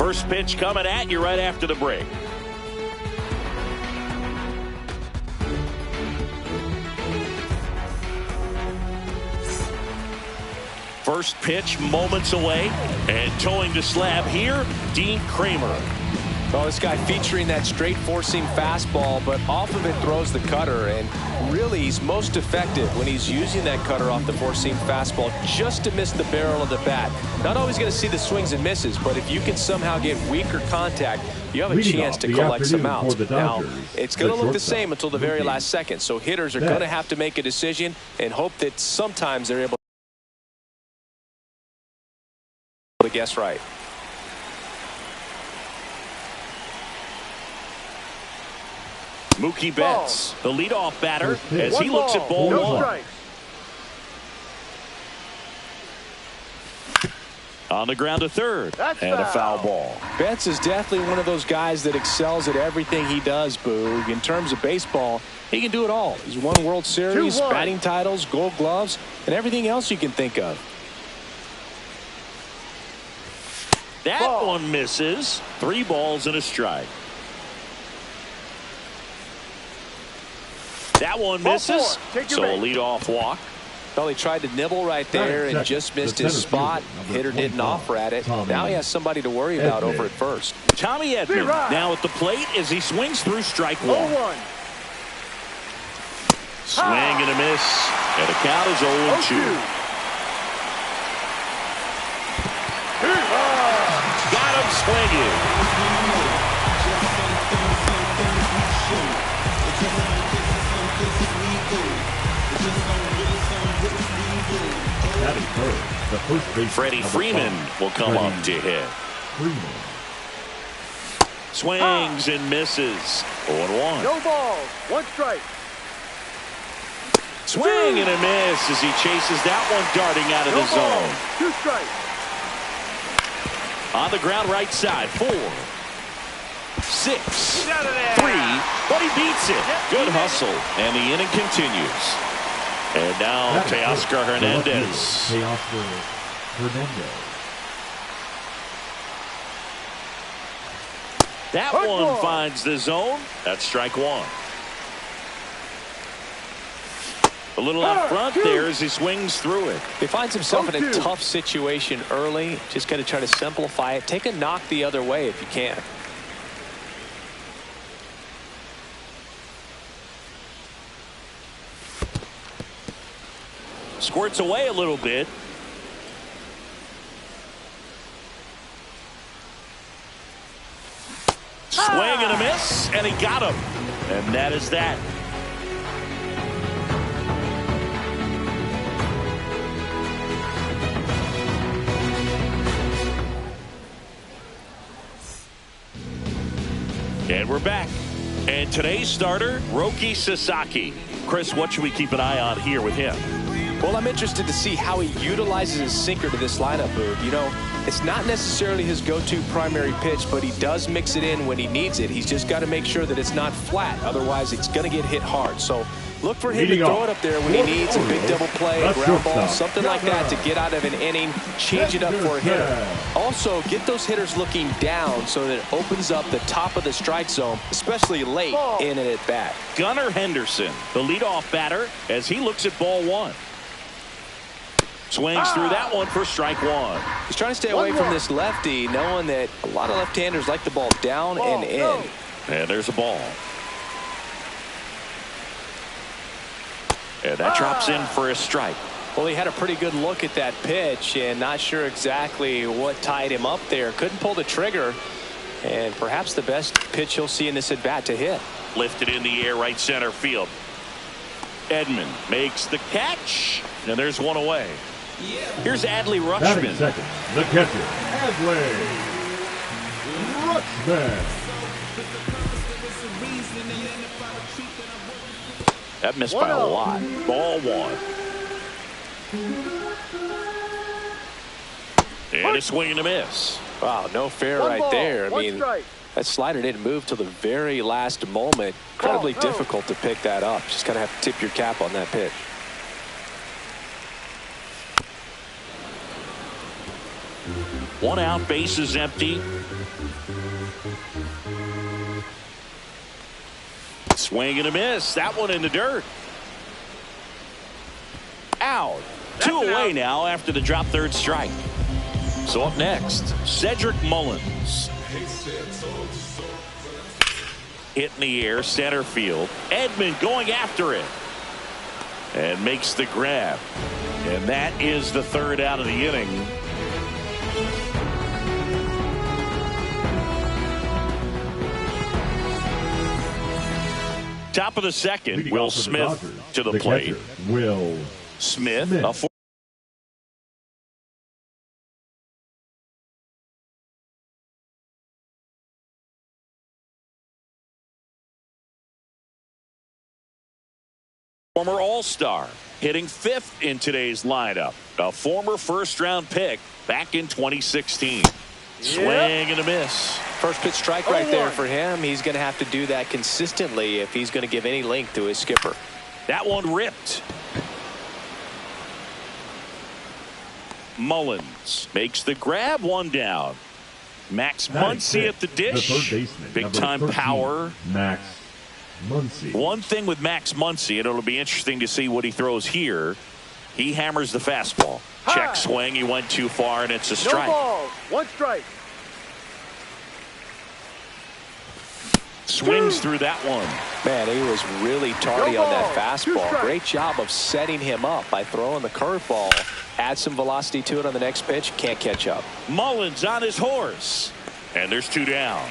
First pitch coming at you right after the break. First pitch moments away, and towing the slab here, Dean Kramer. Well, this guy featuring that straight four-seam fastball, but off of it throws the cutter, and really he's most effective when he's using that cutter off the four-seam fastball just to miss the barrel of the bat. Not always going to see the swings and misses, but if you can somehow get weaker contact, you have a chance to collect some outs. Now, it's going to look the same until the very last second, so hitters are going to have to make a decision and hope that sometimes they're able to guess right. Mookie Betts, the leadoff batter, as he looks at ball one. On the ground to third, and a foul ball. Betts is definitely one of those guys that excels at everything he does, Boog. In terms of baseball, he can do it all. He's won World Series, batting titles, Gold Gloves, and everything else you can think of. That one misses. 3 balls and a strike. That one misses, so a leadoff walk. Well, he tried to nibble right there and just missed his spot. Hitter didn't offer at it. Now he has somebody to worry about over at first. Tommy Edman now at the plate as he swings through strike one. Swing and a miss, and the count is 0-2. Got him swinging. Freddie Freeman will come up to hit. Swings and misses. 0-1. No balls. 1 strike. Swing and a miss as he chases that one darting out of the zone. 2 strikes. On the ground right side. 4, 6, 3, but he beats it. Good hustle, and the inning continues. And now Teoscar Hernandez. That one finds the zone. That's strike one. A little out front there as he swings through it. He finds himself in a tough situation early. Just got to try to simplify it. Take a knock the other way if you can. Squirts away a little bit. Swing and a miss, and he got him. And that is that. And we're back. And today's starter, Roki Sasaki. Chris, what should we keep an eye on here with him? Well, I'm interested to see how he utilizes his sinker to this lineup, Boog. You know, it's not necessarily his go-to primary pitch, but he does mix it in when he needs it. He's just got to make sure that it's not flat. Otherwise, it's going to get hit hard. So look for him to throw it up there when he needs a big double play, a ground ball, something like that to get out of an inning, change it up for a hitter. Also, get those hitters looking down so that it opens up the top of the strike zone, especially late in an at-bat. Gunnar Henderson, the leadoff batter, as he looks at ball one. Swings through that one for strike one. He's trying to stay away from this lefty, knowing that a lot of left-handers like the ball down and in. And there's a ball. And that drops in for a strike. Well, he had a pretty good look at that pitch and not sure exactly what tied him up there. Couldn't pull the trigger. And perhaps the best pitch he'll see in this at-bat to hit. Lifted in the air right center field. Edman makes the catch. And there's one away. Here's Adley Rutschman. Second, the catcher, Adley Rutschman. That missed by a lot. Ball one. And a swing and a miss. Wow, no fair right there. I mean, that slider didn't move till the very last moment. Incredibly difficult to pick that up. Just kind of have to tip your cap on that pitch. One out, base is empty. Swing and a miss. That one in the dirt. Out. Two away now after the drop third strike. So up next, Cedric Mullins. Hit in the air, center field. Edman going after it. And makes the grab. And that is the third out of the inning. Top of the second, Will Smith to the plate. Will Smith. A former All-Star, hitting fifth in today's lineup. A former first-round pick back in 2016. Swing and a miss. First pitch strike right there for him. He's going to have to do that consistently if he's going to give any length to his skipper. That one ripped. Mullins makes the grab, one down. Max Muncy at the dish. Big time power. Max Muncy. One thing with Max Muncy, and it'll be interesting to see what he throws here. He hammers the fastball. Check swing. He went too far, and it's a strike. No ball. One strike. Swings through that one. Man, he was really tardy on that fastball. Great job of setting him up by throwing the curveball. Add some velocity to it on the next pitch. Can't catch up. Mullins on his horse. And there's two down.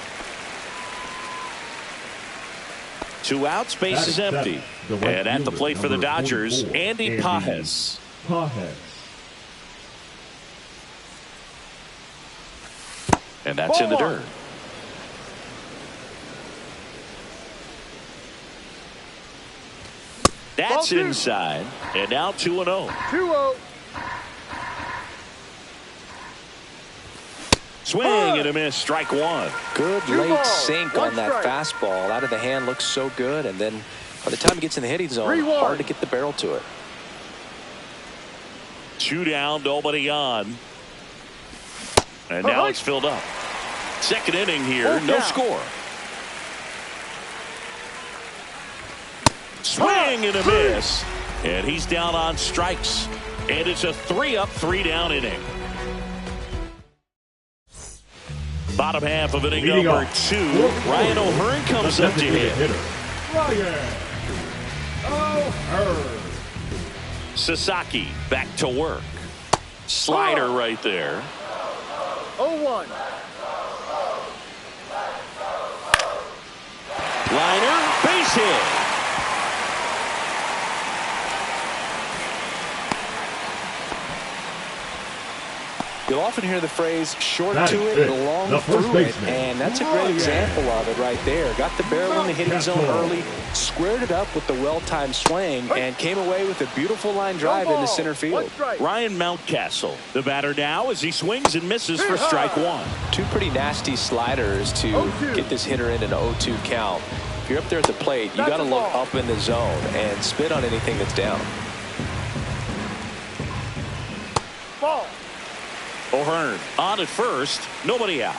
Two outs, base is empty. And at the plate for the Dodgers, Andy Pages. And that's in the dirt. That's inside. And now 2-0. 2-0. Swing and a miss. Strike one. Good late sink on that fastball. Out of the hand, looks so good. And then by the time he gets in the hitting zone, hard to get the barrel to it. Two down, nobody on. And now it's filled up. Second inning here, no score. Swing and a miss. And he's down on strikes. And it's a 3-up, 3-down inning. Bottom half of inning number 2. Ryan O'Hearn comes up to hit. Ryan O'Hearn. Sasaki back to work. Slider right there. 0-1. Liner, base hit. You'll often hear the phrase short to it, long through it, and that's a great example of it right there. Got the barrel in the hitting zone early, squared it up with the well-timed swing, and came away with a beautiful line drive into center field. Ryan Mountcastle, the batter now as he swings and misses for strike one. Two pretty nasty sliders to get this hitter in an 0-2 count. If you're up there at the plate, you got to look up in the zone and spit on anything that's down. Ball. O'Hearn on at first, nobody out.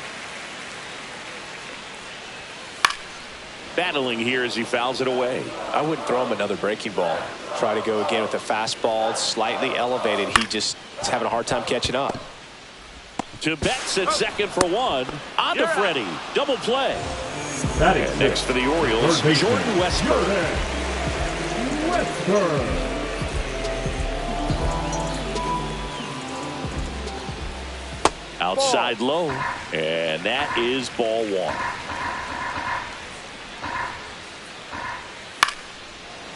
Battling here as he fouls it away. I wouldn't throw him another breaking ball. Try to go again with the fastball, slightly elevated. He just is having a hard time catching up. To Betts at second for one. On to Freddie. Double play. And next for the Orioles, Jordan Westburg. Outside low, and that is ball one.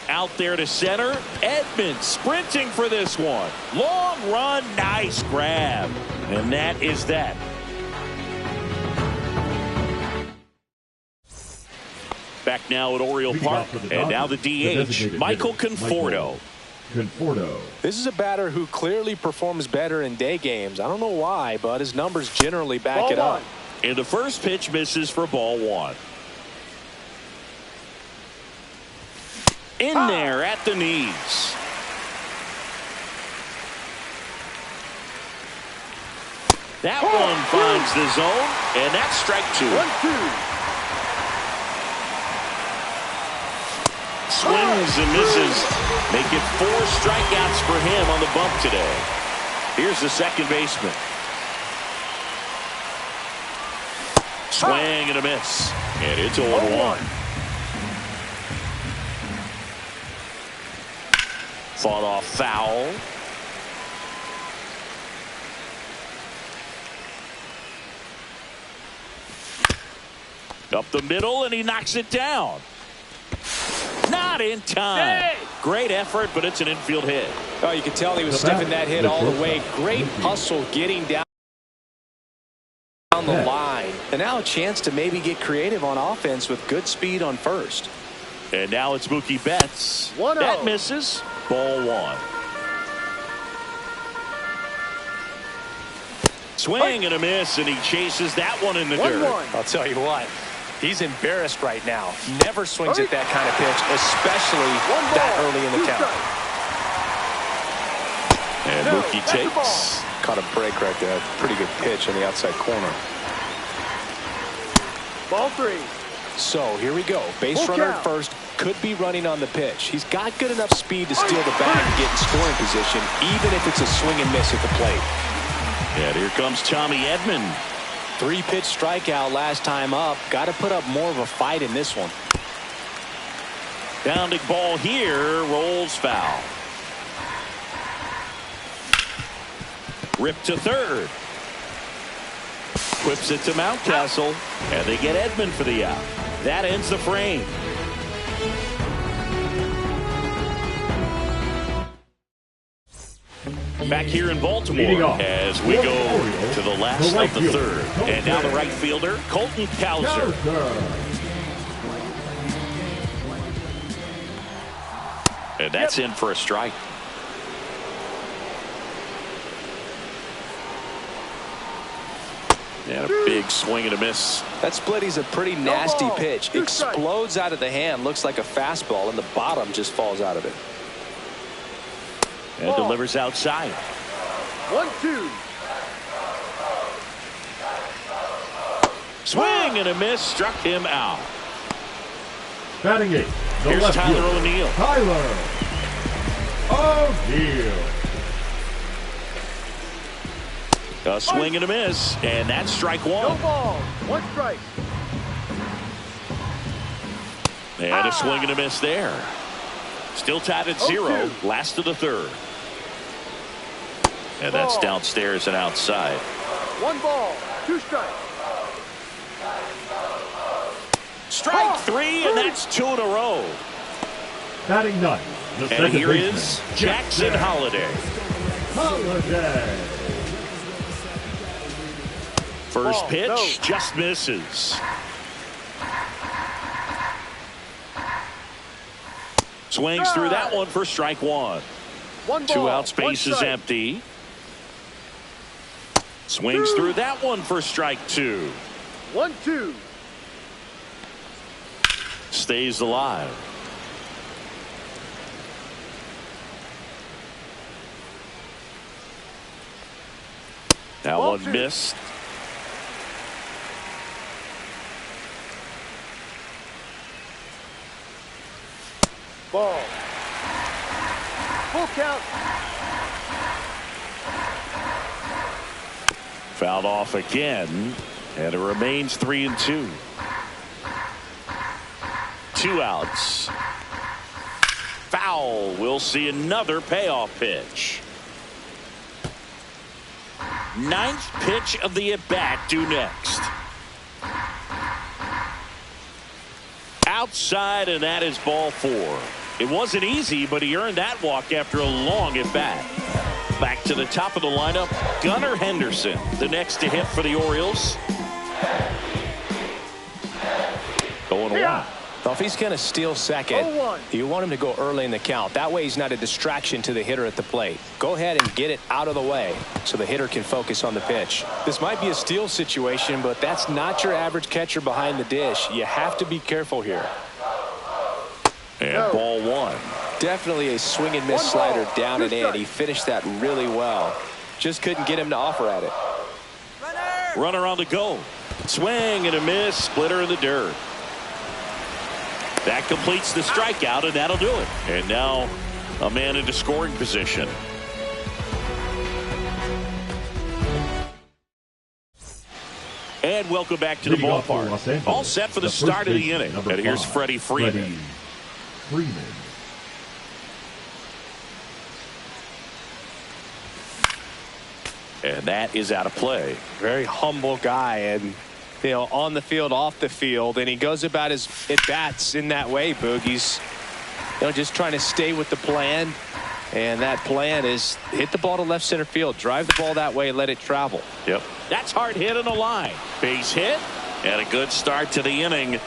Out there to center, Edman sprinting for this one. Long run, nice grab, and that is that. Back now at Oriole Park, and now the DH, Michael Conforto. This is a batter who clearly performs better in day games. I don't know why, but his numbers generally back it up. And the first pitch misses for ball one. In there at the knees. That one finds the zone, and that's strike 2. 1-2. Swings and misses. Make it 4 strikeouts for him on the bump today. Here's the second baseman. Swing and a miss. And it's 0-1. Fought off foul. Up the middle, and he knocks it down. Not in time. Hey! Great effort, but it's an infield hit. Oh, you can tell he was sniffing that hit all the way. Great hustle getting down the line. And now a chance to maybe get creative on offense with good speed on first. And now it's Mookie Betts. 1-0. That misses. Ball 1. Swing and a miss, and he chases that one in the dirt. I'll tell you what. He's embarrassed right now. Never swings at that kind of pitch, especially that early in the count. And Mookie takes. Caught a break right there. Pretty good pitch in the outside corner. Ball 3. So here we go. Base runner at first. Could be running on the pitch. He's got good enough speed to steal the bag and get in scoring position, even if it's a swing and miss at the plate. And here comes Tommy Edman. 3-pitch strikeout last time up. Got to put up more of a fight in this one. Bounding ball here. Rolls foul. Ripped to third. Whips it to Mountcastle. And they get Edman for the out. That ends the frame. Back here in Baltimore as we go to the last of the third. And now the right fielder, Colton Cowser. And that's in for a strike. And a big swing and a miss. That splitty's a pretty nasty pitch. Explodes out of the hand. Looks like a fastball, and the bottom just falls out of it. And delivers outside. 1-2. Swing and a miss. Struck him out. Batting 8. Here's Tyler O'Neill. Tyler O'Neill. A swing and a miss. And that's strike 1. No ball. 1 strike. And a swing and a miss there. Still tied at 0. Last of the third. And that's downstairs and outside. 1 ball. 2 strikes. Strike 3, and that's 2 in a row. Batting 9. And here is Jackson Holliday. First pitch just misses. Swings through that one for strike 1. 2 outs, base is empty. Swings through that one for strike 2. 1-2. Stays alive. That one missed. Ball. Full count. Fouled off again, and it remains 3-2. 2 outs. Foul. We'll see another payoff pitch. 9th pitch of the at-bat due next. Outside, and that is ball 4. It wasn't easy, but he earned that walk after a long at-bat. Back to the top of the lineup, Gunnar Henderson, the next to hit for the Orioles. 0-1. Well, if he's going to steal second, you want him to go early in the count. That way he's not a distraction to the hitter at the plate. Go ahead and get it out of the way so the hitter can focus on the pitch. This might be a steal situation, but that's not your average catcher behind the dish. You have to be careful here. And ball 1. Definitely a swing and miss slider down and in. He finished that really well. Just couldn't get him to offer at it. Runner on the go. Swing and a miss. Splitter in the dirt. That completes the strikeout, and that'll do it. And now a man into scoring position. And welcome back to the ballpark. All set for the start of the inning. And here's Freddie Freeman. And that is out of play. Very humble guy, and on the field, off the field, and he goes about his at-bats in that way, Boog. He's just trying to stay with the plan, and that plan is hit the ball to left center field, drive the ball that way, let it travel. Yep. That's hard hit on the line. Base hit, and a good start to the inning.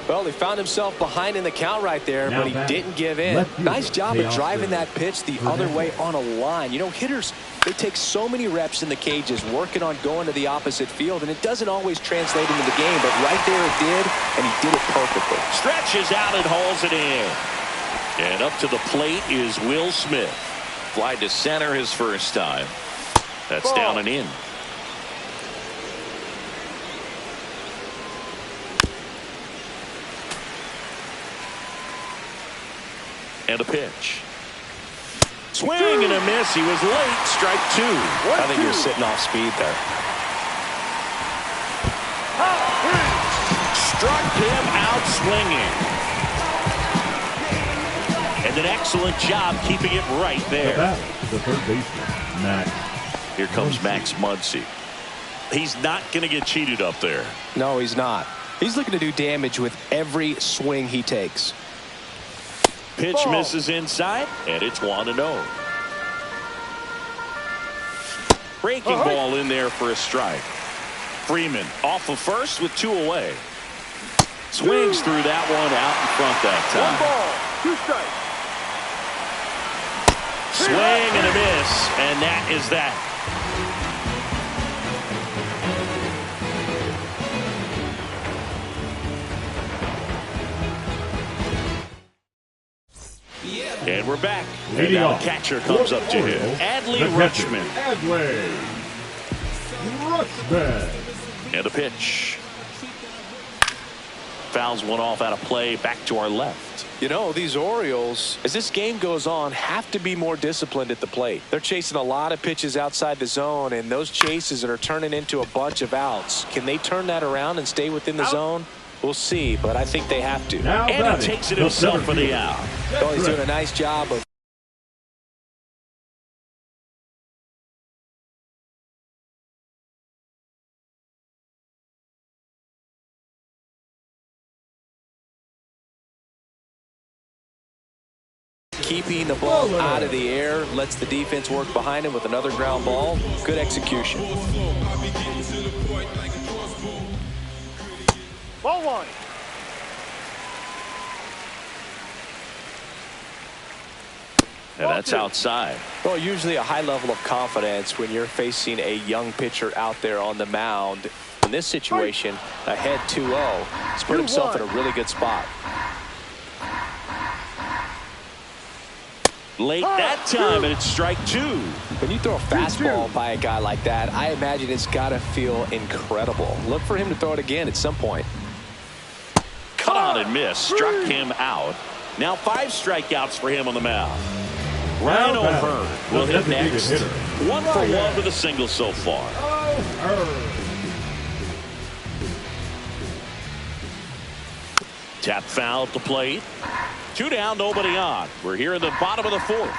Well, he found himself behind in the count right there, but he didn't give in. Nice job of driving that pitch the other way on a line. Hitters, they take so many reps in the cages working on going to the opposite field, and it doesn't always translate into the game, but right there it did, and he did it perfectly. Stretches out and hauls it in. And up to the plate is Will Smith. Fly to center his first time. That's down and in. And a pitch. Swing and a miss. He was late. Strike two. I think you're sitting off speed there. Struck him out swinging. And an excellent job keeping it right there. The third baseman, Max. Here comes Max Muncy. He's not going to get cheated up there. No, he's not. He's looking to do damage with every swing he takes. Pitch misses inside, and it's 1-0. Breaking ball in there for a strike. Freeman off of first with 2 away. Swings through that one out in front that time. 1 ball, 2 strikes. Swing and a miss, and that is that. And we're back. And now the catcher comes up to him. Adley Rutschman. Adley Rutschman. And a pitch. Fouls one off out of play. Back to our left. These Orioles, as this game goes on, have to be more disciplined at the plate. They're chasing a lot of pitches outside the zone, and those chases are turning into a bunch of outs. Can they turn that around and stay within the zone? We'll see, but I think they have to. And he takes it himself for the out. Well, he's doing a nice job of keeping the ball out of the air, lets the defense work behind him with another ground ball. Good execution. Ball 1. And that's outside. Well, usually a high level of confidence when you're facing a young pitcher out there on the mound. In this situation, ahead 2-0, he's put himself in a really good spot. Late that time, and it's strike 2. When you throw a fastball by a guy like that, I imagine it's got to feel incredible. Look for him to throw it again at some point. Cut on and miss. Struck him out. Now 5 strikeouts for him on the mound. Ryan O'Hearn will hit next. 1 for 1 with a single so far. Tap foul at the plate. 2 down, nobody on. We're here in the bottom of the 4th.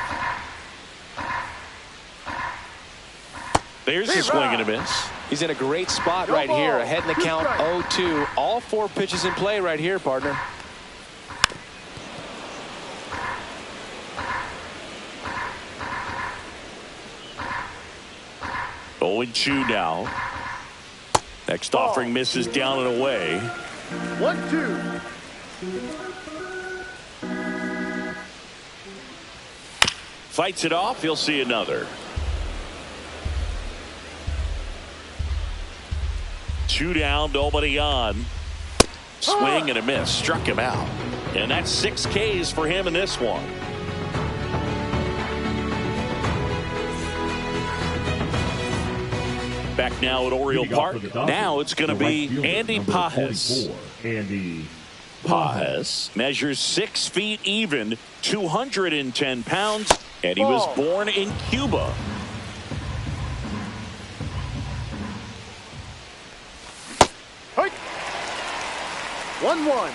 There's a swing and a miss. He's in a great spot right here. Ahead in the count 0-2. All 4 pitches in play right here, partner. Oh, 2 now. Next offering misses down and away. 1-2. Fights it off. He'll see another. 2 down, nobody on. Swing and a miss. Struck him out. And that's 6 Ks for him in this one. Back now at Oriole Leading off Park. for the Dodgers, Now it's going to the be right fielder, Andy number Pajes. 44, Andy Pajes measures 6 feet even, 210 pounds, and he was Ball. born in Cuba. Hike. 1-1.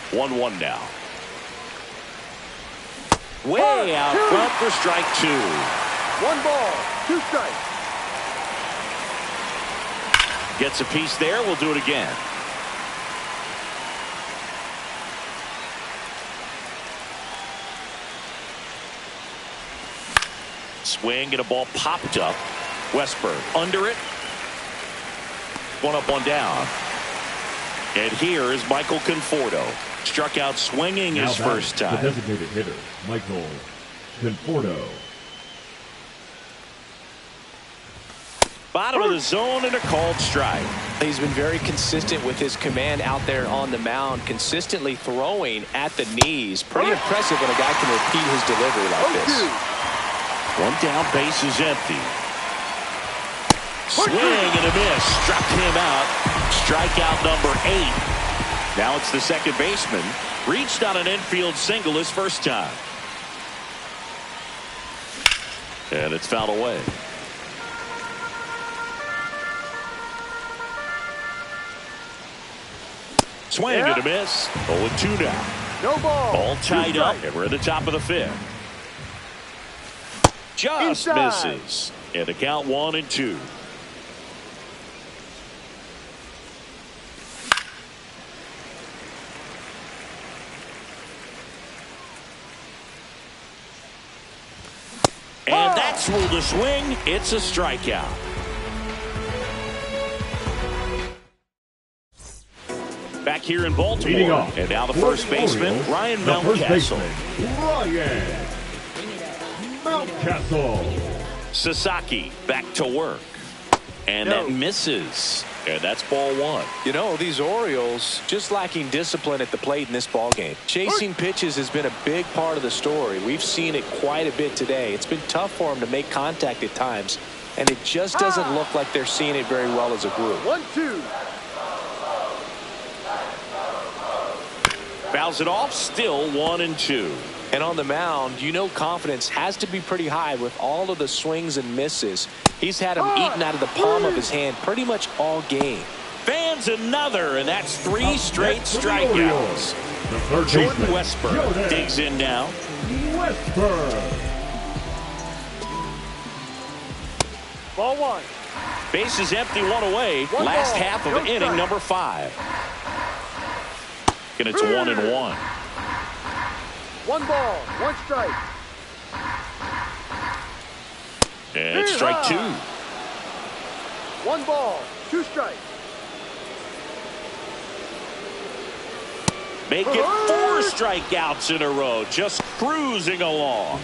1-1 now. Way out front for strike 2. 1 ball, 2 strikes. Gets a piece there. We'll do it again. Swing and a ball popped up. Westberg under it. 1 up, 1 down. And here is Michael Conforto. Struck out swinging Now his first time. The designated hitter, Michael Conforto. Bottom of the zone and a called strike. He's been very consistent with his command out there on the mound, consistently throwing at the knees. Pretty impressive when a guy can repeat his delivery like this. 1 down, base is empty. Swing and a miss. Struck him out. Strikeout number 8. Now it's the second baseman. Reached on an infield single his first time. And it's fouled away. Swing and a miss. 0-2 now. No ball. All tied 2 up, strikes. and we're at the top of the 5th. Just Inside. misses. And the count 1-2. And that's ruled a swing. It's a strikeout. Back here in Leading Baltimore. off And now the for first baseman, Orioles, Ryan the first Mountcastle. baseman, Ryan Mountcastle. Sasaki back to work. And No. that misses. And that's ball 1. You know, these Orioles just lacking discipline at the plate in this ballgame. Chasing pitches has been a big part of the story. We've seen it quite a bit today. It's been tough for them to make contact at times, and it just doesn't look like they're seeing it very well as a group. 1-2. Fouls it off. Still 1-2. And on the mound, you know confidence has to be pretty high with all of the swings and misses. He's had them eaten out of the palm of his hand pretty much all game. Fans another, and that's 3 straight Next for the Orioles, strikeouts. the third Jordan baseman, Westberg Jordan digs in now. Westberg. Ball 1. Base is empty, 1 away. 1 Last ball, half of no inning strike. number 5. And it's 1-1. 1 ball, 1 strike. And it's strike 2. 1 ball, 2 strikes. Make it 4 strikeouts in a row. Just cruising along.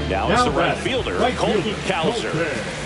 Now it's the right fielder, Colton Cowser. Colton.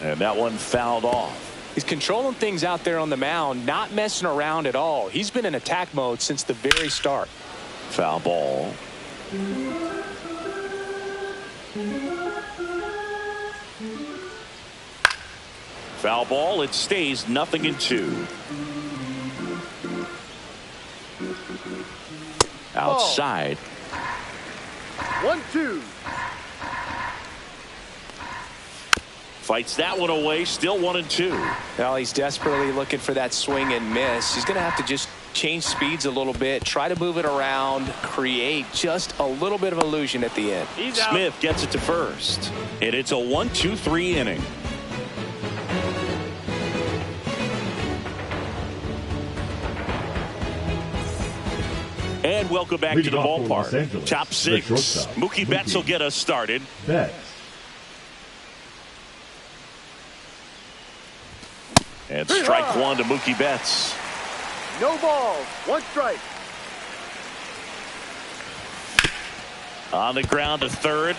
And that one fouled off. He's controlling things out there on the mound, not messing around at all. He's been in attack mode since the very start. Foul ball. Foul ball. It stays 0-2. Outside. 1-2. Fights that one away. Still 1-2. Well, he's desperately looking for that swing and miss. He's going to have to just change speeds a little bit, try to move it around, create just a little bit of illusion at the end. Smith gets it to first. And it's a 1-2-3 inning. And welcome back to the Leading off for Los ballpark. Angeles, Top the six. shortstop, Mookie Betts will get us started. Betts. And strike one to Mookie Betts. No balls. One strike. On the ground to third.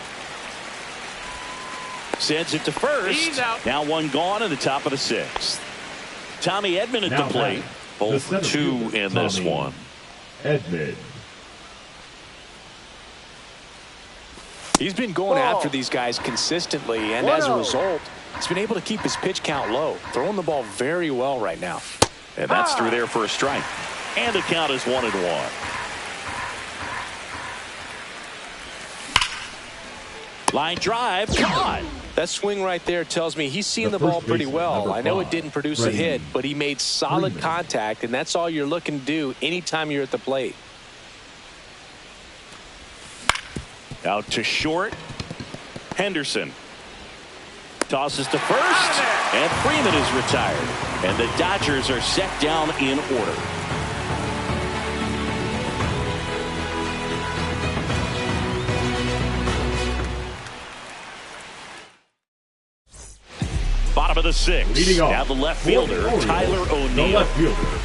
Sends it to first. He's out. Now one gone in the top of the sixth. Tommy Edman at Now the plate. batting, 0 for 2 in this Tommy one. Edman. He's been going Ball. after these guys consistently, and as a result, he's been able to keep his pitch count low, throwing the ball very well right now. And that's through there for a strike. And the count is 1-1. Line drive, caught. That swing right there tells me he's seeing the The ball first pretty baseman, well. number I know it 5, didn't produce a Freddie hit, but he made solid Freeman. contact, and that's all you're looking to do anytime you're at the plate. Out to short. Henderson tosses to first, and Freeman is retired. And the Dodgers are set down in order. Bottom of the sixth. Leading off Now the left for the fielder, Orioles, Tyler the O'Neill. left fielder.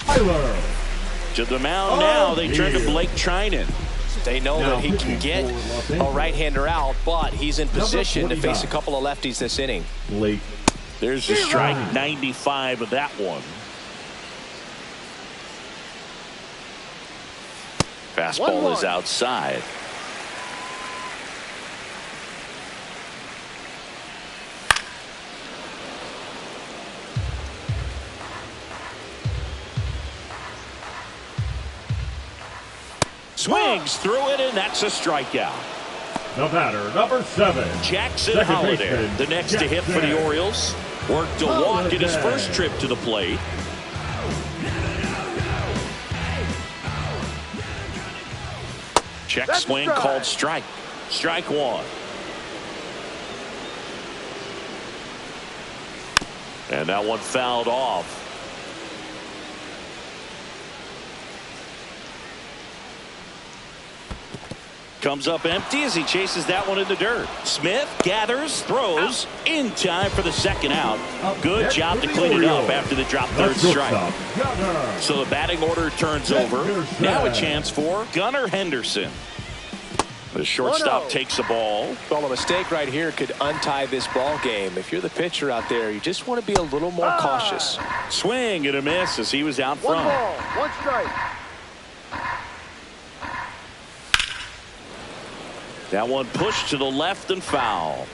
Tyler. To the mound now. They turn to Blake Trinan. They know Now that he can pitching get for Los a Angeles. right-hander out, but he's in position to face a 49. couple of lefties this inning. Blake. There's the strike, 95 of that one. Fastball 1-1. is outside. Swings through it, and that's a strikeout. The batter, number 7. Jackson Second Holiday, baseman, the next to hit for the Jackson. Orioles. Worked a walk in his first trip to the plate. Check That's swing strike. called strike. Strike one. And that one fouled off. Comes up empty as he chases that one in the dirt. Smith gathers, throws in time for the second out. Good next job for to the clean it up Orioles, after the drop the third strike. shortstop, Gunnar. So the batting order turns over. Henderson. Now a chance for Gunnar Henderson. The shortstop 1-0. takes the ball. Well, a mistake right here could untie this ball game. If you're the pitcher out there, you just want to be a little more cautious. Swing and a miss as he was out One front. ball. One strike. That one pushed to the left and foul.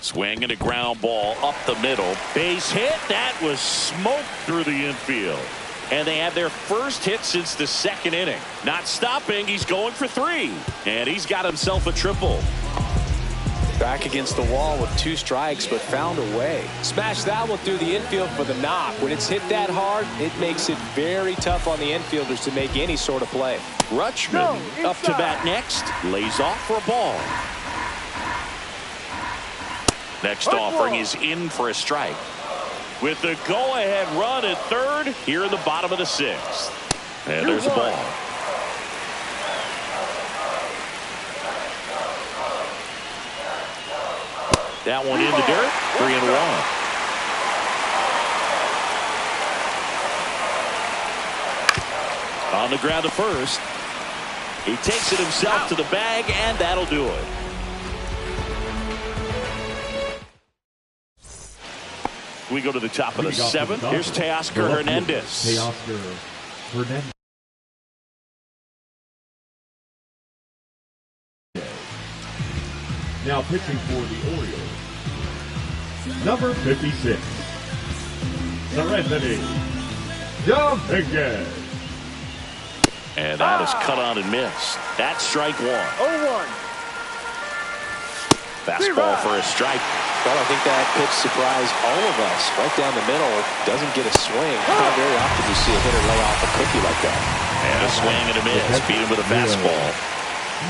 Swing and a ground ball up the middle. Base hit. That was smoked through the infield. And they have their first hit since the second inning. Not stopping. He's going for 3. And he's got himself a triple. Back against the wall with 2 strikes, but found a way. Smash that one through the infield for the knock. When it's hit that hard, it makes it very tough on the infielders to make any sort of play. Rutschman No, up to inside. bat next. Lays off for a ball. Next Hard offering ball. is in for a strike. With the go-ahead run at third here in the bottom of the 6th. And there's a 2-1. ball. That one in the dirt. 3-1. On the ground to first. He takes it himself to the bag, and that'll do it. We go to the top of the 7th. Here's Teoscar Hernandez. Teoscar Hernandez. Now pitching for the Orioles, number 56, Serenity Dominguez. And that is cut on and missed. That's strike one. 0-1. Fastball for a strike. Well, I think that pitch surprised all of us. Right down the middle, doesn't get a swing. Not very often you see a hitter lay off a cookie like that. And a swing and a miss. Beat him with a fastball.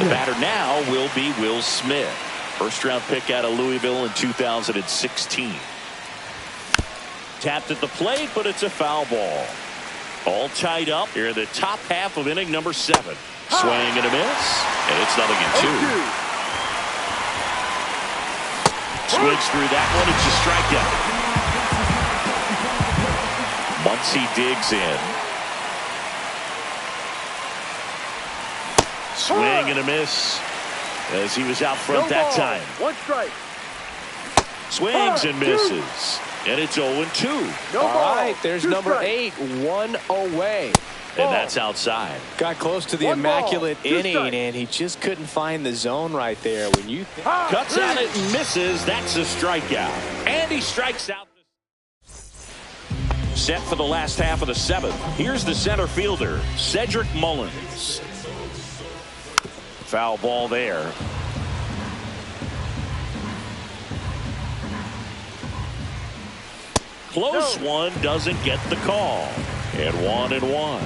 The batter now will be Will Smith. First-round pick out of Louisville in 2016. Tapped at the plate, but it's a foul ball. All tied up here in the top half of inning number 7. Swing and a miss, and it's 0-2. Swings through that one. It's a strikeout. Muncy digs in. Swing and a miss as he was out front that time. 1 strike. Swings and misses. And it's 0-2. No All ball. right, there's 2 number strikes. 8, 1 away. And that's outside. Got close to the 1 ball, immaculate 2 inning, strikes. and he just couldn't find the zone right there. When you Cuts at it and misses. That's a strikeout. And he strikes out. Set for the last half of the 7th. Here's the center fielder, Cedric Mullins. Foul ball there. Close one, doesn't get the call. And 1-1.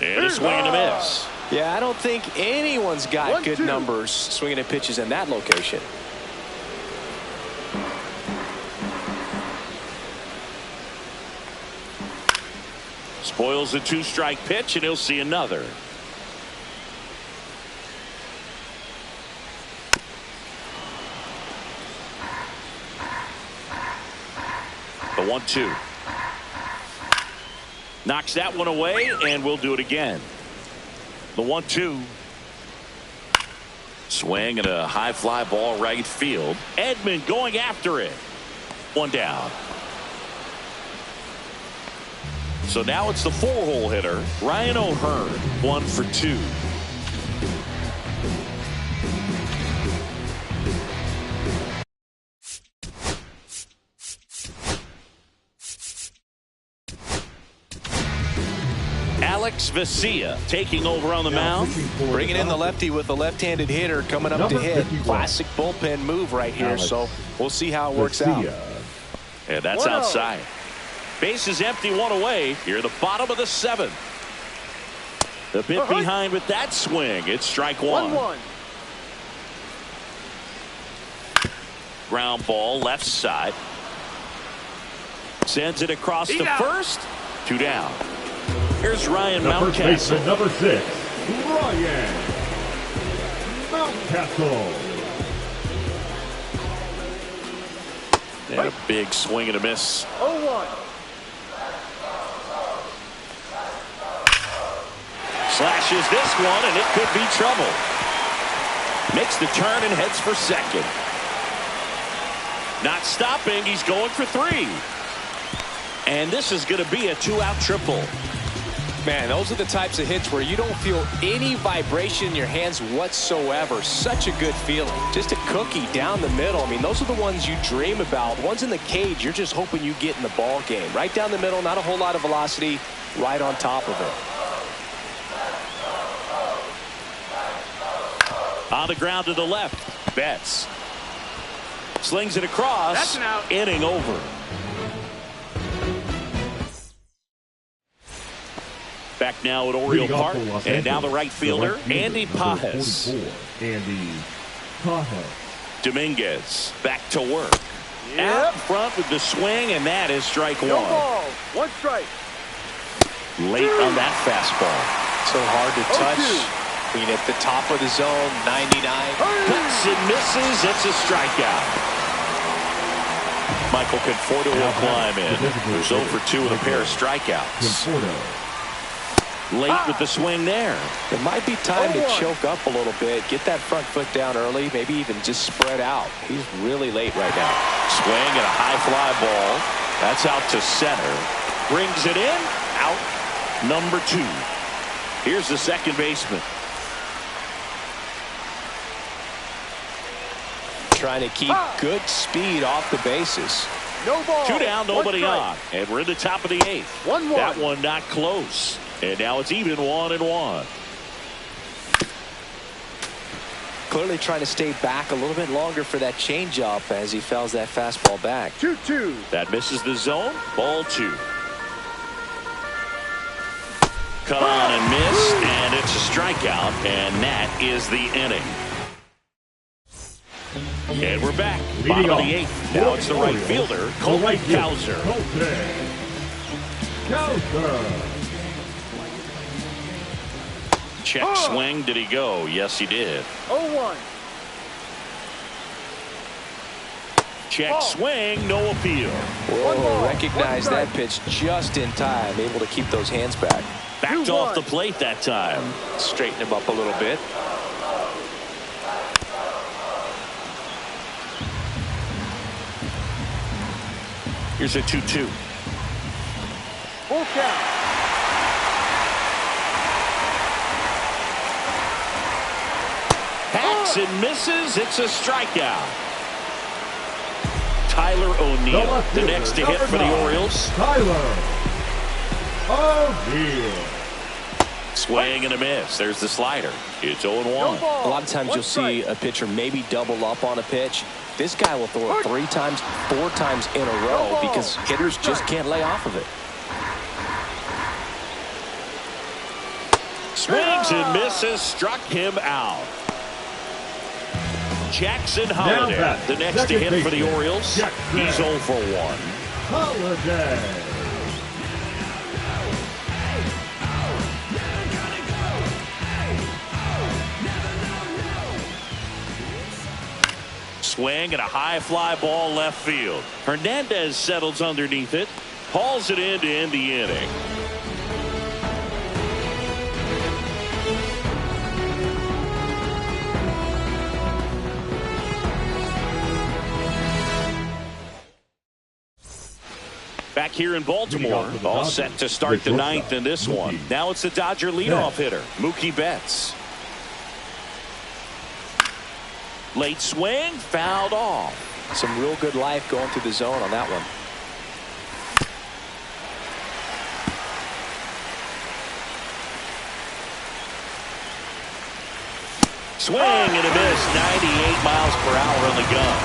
And a swing and a miss. Yeah, I don't think anyone's got 1-2. good numbers swinging at pitches in that location. Spoils a 2-strike pitch, and he'll see another. The 1-2. Knocks that one away, and we'll do it again. The 1-2. Swing and a high fly ball right field. Edman going after it. 1 down. So now it's the 4-hole hitter, Ryan O'Hearn, 1 for 2. Alex Vesia taking over on the mound. Bringing in the lefty with the left-handed hitter coming up to hit. Classic bullpen move right here, so we'll see how it works out. And that's outside. Base is empty, 1 away. Here at the bottom of the 7th. The bit behind with that swing. It's strike 1. 1-1. Ground ball left side. Sends it across to first. 2 down. Here's Ryan Mountcastle. Number 6, Ryan Mountcastle. And a big swing and a miss. 0-1. Slashes this one, and it could be trouble. Makes the turn and heads for second. Not stopping. He's going for 3. And this is going to be a 2-out triple. Man, those are the types of hits where you don't feel any vibration in your hands whatsoever. Such a good feeling. Just a cookie down the middle. I mean, those are the ones you dream about. Ones in the cage, you're just hoping you get in the ball game. Right down the middle, not a whole lot of velocity, right on top of it. On the ground to the left. Betts. Slings it across. That's an out. Inning over. Back now at Oriole Park. And now the right fielder, Andy Pajes. Andy Pajes. Dominguez back to work. Out front with the swing, and that is strike 1. No ball. 1 strike. Late on that fastball. So hard to touch. 0-2. I mean, at the top of the zone, 99. Cuts and misses. It's a strikeout. Michael Conforto will climb in. Who's 0 for 2 with a pair of strikeouts. Late with the swing there. It might be time to choke up a little bit, get that front foot down early, maybe even just spread out. He's really late right now. Swing and a high fly ball. That's out to center. Brings it in. Out number 2. Here's the second baseman. trying to keep good speed off the bases. No ball. 2 down, nobody on. And we're in the top of the 8th. 1-1. That one not close. And now it's even 1-1. Clearly trying to stay back a little bit longer for that changeup as he fouls that fastball back. 2-2. That misses the zone. Ball 2. Cut on and missed, and it's a strikeout, and that is the inning. And we're back. Bottom of the 8th. Now it's the right fielder, Colton Cowser. Check swing. Did he go? Yes, he did. 0-1. Check swing. No appeal. Whoa, recognize that pitch just in time. Able to keep those hands back. Backed off the plate that time. Straighten him up a little bit. Here's a 2-2. Full count. Hacks and misses. It's a strikeout. Tyler O'Neill, the next to hit for the Orioles. Tyler O'Neill. Swing and a miss. There's the slider. It's 0-1. A lot of times you'll see a pitcher maybe double up on a pitch. This guy will throw it 3 times, 4 times in a row because hitters just can't lay off of it. Swings and misses. Struck him out. Jackson Holiday, the next to hit for the Orioles. He's 0 for 1. Holiday. Swing and a high fly ball left field. Hernandez settles underneath it. Hauls it in to end the inning. Back here in Baltimore, all set to start the 9th in this one. Now it's the Dodger leadoff hitter, Mookie Betts. Late swing, fouled off. Some real good life going through the zone on that one. Swing and a miss, 98 miles per hour on the gun.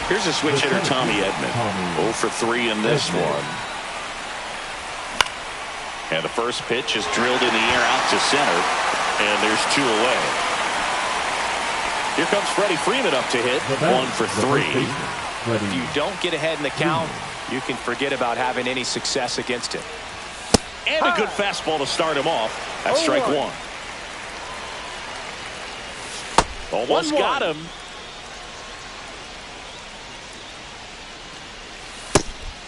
Here's a switch hitter, Tommy Edman. 0 for 3 in this one. And the first pitch is drilled in the air out to center. And there's 2 away. Here comes Freddie Freeman up to hit. 1 for 3. If you don't get ahead in the count, you can forget about having any success against it. And a good fastball to start him off. That's strike 1. Almost got him.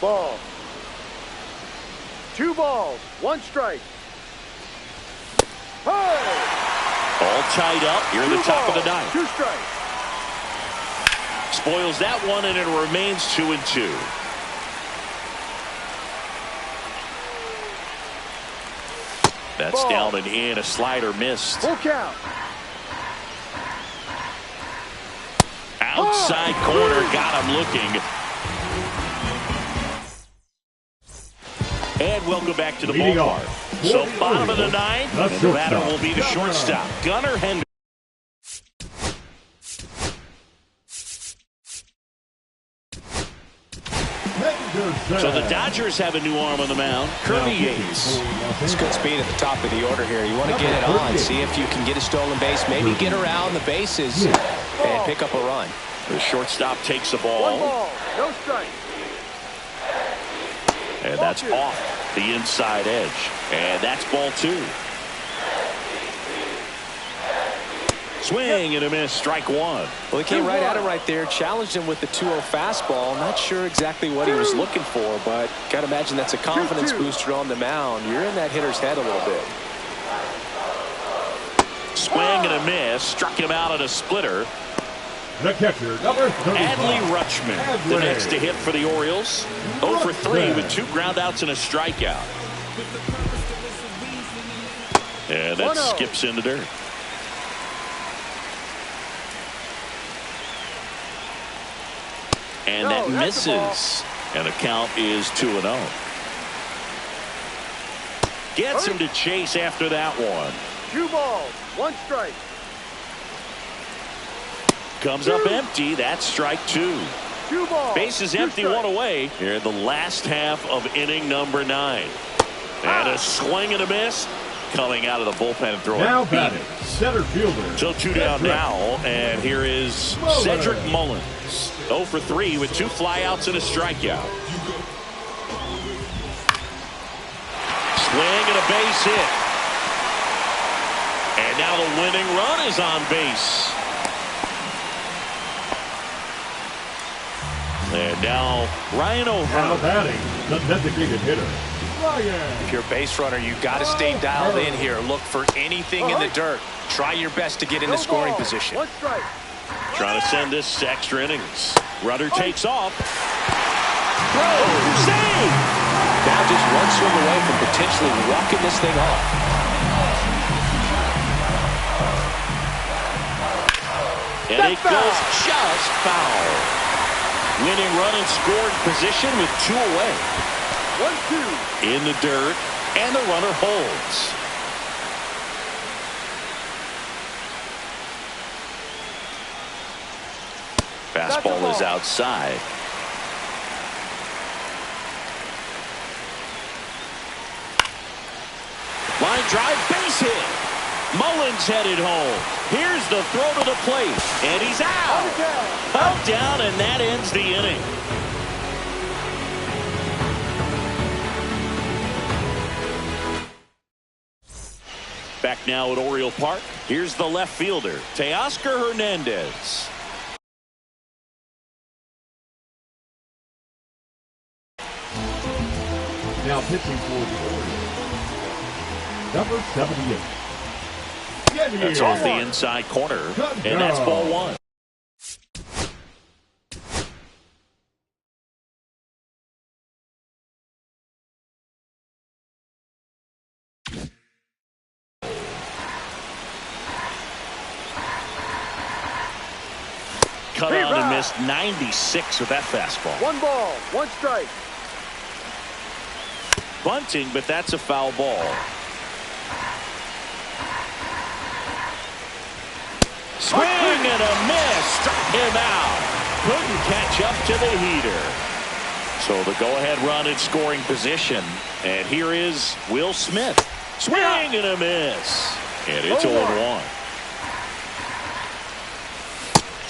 Ball. 2 balls, 1 strike. Hey! All tied up here in the top of the 9th. 2 strikes. Spoils that one, and it remains 2-2. That's down and in. A slider missed. Full count. Outside corner, got him looking. And welcome back to the ballpark. So bottom of the 9th, and the batter will be the shortstop, Gunnar Henderson. So the Dodgers have a new arm on the mound, Kirby Yates. It's good speed at the top of the order here. You want to get it on, see if you can get a stolen base, maybe get around the bases and pick up a run. The shortstop takes the ball. 1 ball, no strike. And that's off the inside edge. And that's ball 2. Swing and a miss, strike 1. Well, he came right at him right there, challenged him with the 2-0 fastball. Not sure exactly what he was looking for, but got to imagine that's a confidence booster on the mound. You're in that hitter's head a little bit. Swing and a miss, struck him out at a splitter. The catcher, number 35. Adley Rutschman, the next to hit for the Orioles. 0 for 3 with 2 groundouts and a strikeout. And that skips in the dirt. And that misses. And the count is 2-0. Gets him to chase after that one. 2 balls, 1 strike. Comes up empty. That's strike 2. 2 balls. Base is empty, 1 away. Here in the last half of inning number 9. And a swing and a miss coming out of the bullpen and throwing. Now batting, center fielder. So 2 down now, and here is Cedric Mullins. 0 for 3 with 2 flyouts and a strikeout. Swing and a base hit. And now the winning run is on base. And now Ryan Now O'Hearn. batting, the designated hitter, Ryan. If you're a base runner, you've got to stay dialed in here. Look for anything in the dirt. Try your best to get in the scoring position. 1 strike. Trying to send this to extra innings. Runner takes off. Throw. Save. Now just one swing away from potentially walking this thing off. And it goes just foul. Winning run in scoring position with 2 away. 1-2. In the dirt, and the runner holds. Fastball is outside. Line drive, base hit. Mullins headed home. Here's the throw to the plate, and he's out. Out down, and that ends the inning. Back now at Oriole Park. Here's the left fielder, Teoscar Hernandez. Now pitching for the Orioles, number 78. That's off the inside corner, and that's ball 1. Cut on and missed 96 with that fastball. 1 ball, 1 strike. Bunting, but that's a foul ball. Swing and a miss. Struck him out. Couldn't catch up to the heater. So the go-ahead run in scoring position. And here is Will Smith. Swing and a miss. And it's 0-1.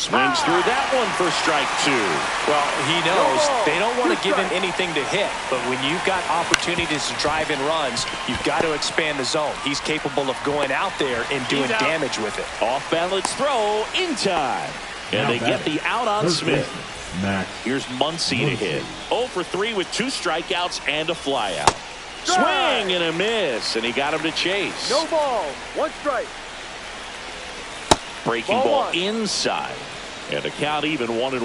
Swings through that one for strike 2. Well, he knows they don't want to give him anything to hit, but when you've got opportunities to drive in runs, you've got to expand the zone. He's capable of going out there and doing damage with it. Off balance throw in time. And they get the out on Smith. Here's Muncy to hit. 0 for 3 with 2 strikeouts and a flyout. Swing and a miss, and he got him to chase. No ball, 1 strike. Breaking ball inside. And the count even 1-1.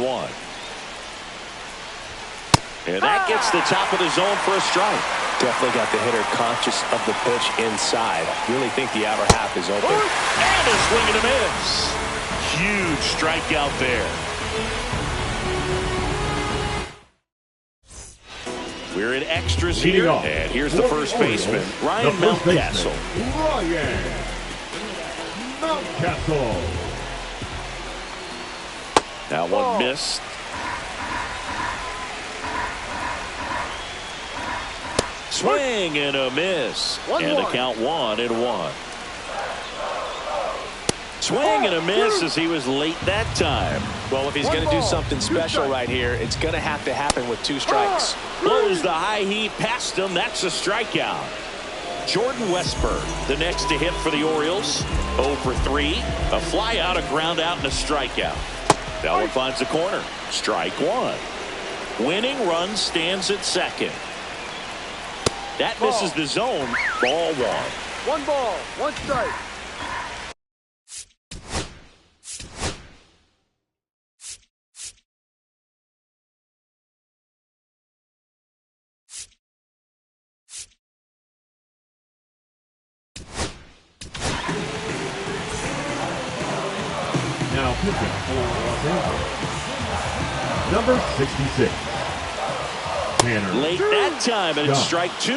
And that gets the top of the zone for a strike. Definitely got the hitter conscious of the pitch inside. Really think the outer half is open. And a swing and a miss. Huge strikeout there. We're in extras here. And here's the first baseman, Ryan Mountcastle. Ryan Mountcastle. That one missed. Swing and a miss. And the count 1-1. Swing and a miss as he was late that time. Well, if he's going to do something special right here, it's going to have to happen with 2 strikes. Blows the high heat past him. That's a strikeout. Jordan Westburg, the next to hit for the Orioles. 0 for 3. A fly out, a ground out, and a strikeout. That one finds the corner. Strike 1. Winning run stands at second. That misses the zone. Ball 1. 1 ball, 1 strike. Now pitching for Los Angeles, Number 66. Tanner. Late that time, and it's strike 2.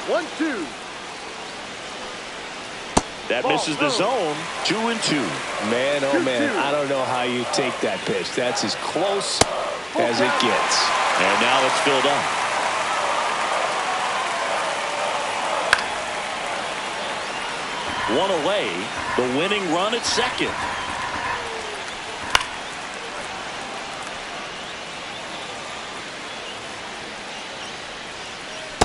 1-2. That misses the zone. 2-2. Man, oh man, I don't know how you take that pitch. That's as close as it gets. And now it's filled up. One away. The winning run at second.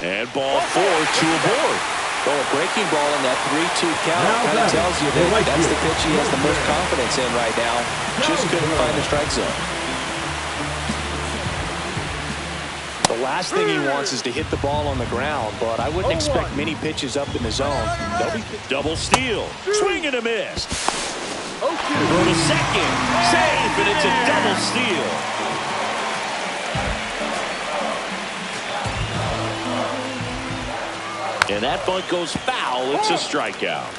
And ball 4, 2 aboard. Well, a breaking ball in that 3-2 count kind of tells you that that's the pitch he has the most confidence in right now. Just couldn't find the strike zone. The last thing he wants is to hit the ball on the ground, but I wouldn't expect many pitches up in the zone. Double steal. Swing and a miss. Throw to second. Safe, and it's a double steal. And that bunt goes foul. It's a strikeout.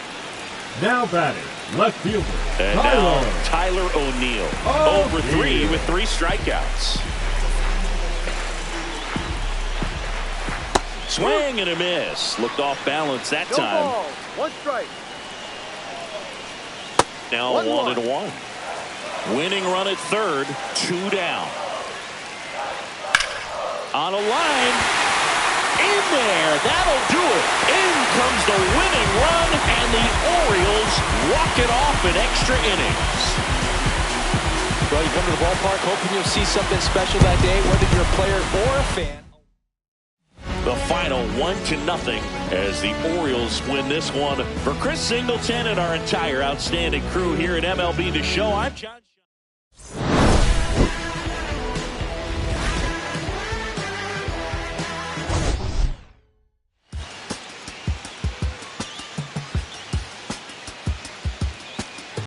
Now batting, left fielder, and now Tyler O'Neill. Over 3 with 3 strikeouts. Swing and a miss. Looked off balance that time. Ball. 1 strike. Now 1-1. Winning run at third. 2 down. On a line. In there. That'll do it. In comes the winning run, and the Orioles walk it off in extra innings. Well, you come to the ballpark hoping you'll see something special that day, whether you're a player or a fan. The final 1-0 as the Orioles win this one. For Chris Singleton and our entire outstanding crew here at MLB The Show, I'm John.